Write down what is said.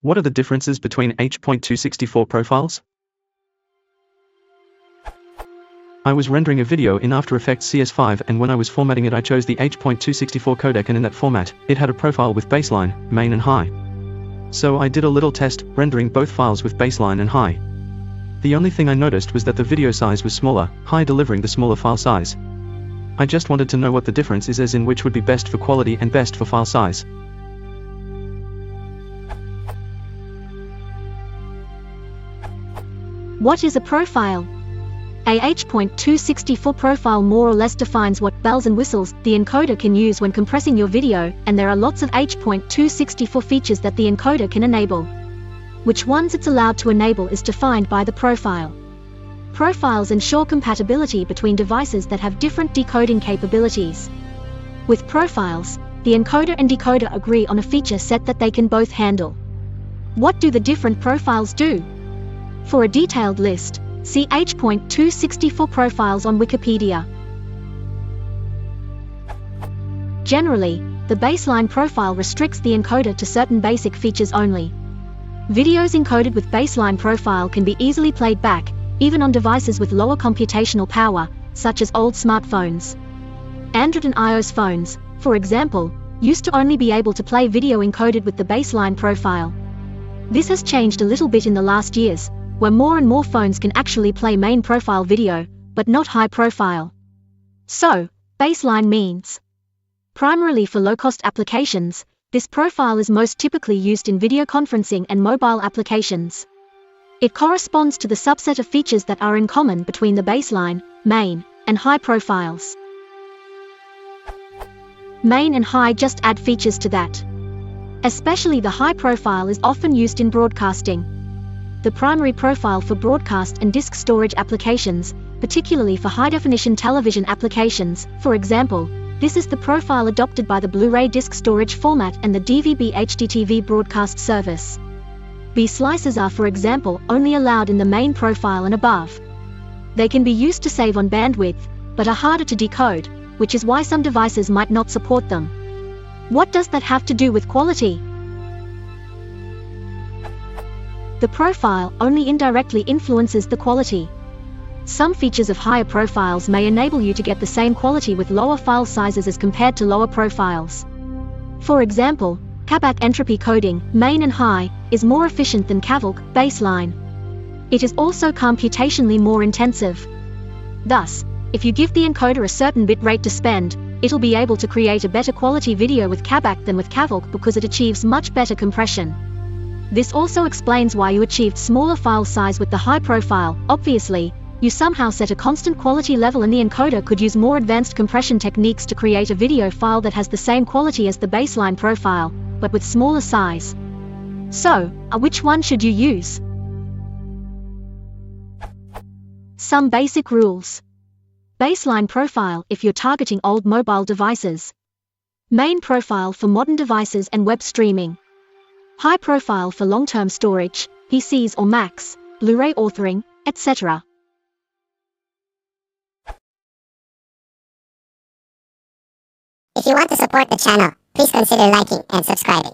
What are the differences between H.264 profiles? I was rendering a video in After Effects CS5, and when I was formatting it I chose the H.264 codec, and in that format, it had a profile with baseline, main and high. So I did a little test, rendering both files with baseline and high. The only thing I noticed was that the video size was smaller, high delivering the smaller file size. I just wanted to know what the difference is, as in which would be best for quality and best for file size. What is a profile? A H.264 profile more or less defines what bells and whistles the encoder can use when compressing your video, and there are lots of H.264 features that the encoder can enable. Which ones it's allowed to enable is defined by the profile. Profiles ensure compatibility between devices that have different decoding capabilities. With profiles, the encoder and decoder agree on a feature set that they can both handle. What do the different profiles do? For a detailed list, see H.264 profiles on Wikipedia. Generally, the baseline profile restricts the encoder to certain basic features only. Videos encoded with baseline profile can be easily played back, even on devices with lower computational power, such as old smartphones. Android and iOS phones, for example, used to only be able to play video encoded with the baseline profile. This has changed a little bit in the last years, where more and more phones can actually play main profile video, but not high profile. So, baseline means primarily for low-cost applications. This profile is most typically used in video conferencing and mobile applications. It corresponds to the subset of features that are in common between the baseline, main, and high profiles. Main and high just add features to that. Especially the high profile is often used in broadcasting. The primary profile for broadcast and disk storage applications, particularly for high-definition television applications, for example, this is the profile adopted by the Blu-ray disc storage format and the DVB HDTV broadcast service. B slices are, for example, only allowed in the main profile and above. They can be used to save on bandwidth, but are harder to decode, which is why some devices might not support them. What does that have to do with quality? The profile only indirectly influences the quality. Some features of higher profiles may enable you to get the same quality with lower file sizes as compared to lower profiles. For example, CAVAC entropy coding, main and high, is more efficient than CAVLC, baseline. It is also computationally more intensive. Thus, if you give the encoder a certain bit rate to spend, it'll be able to create a better quality video with CAVAC than with CAVLC because it achieves much better compression. This also explains why you achieved smaller file size with the high profile. Obviously, you somehow set a constant quality level, and the encoder could use more advanced compression techniques to create a video file that has the same quality as the baseline profile, but with smaller size. So, which one should you use? Some basic rules. Baseline profile if you're targeting old mobile devices. Main profile for modern devices and web streaming. High profile for long-term storage, PCs or Macs, Blu-ray authoring, etc. If you want to support the channel, please consider liking and subscribing.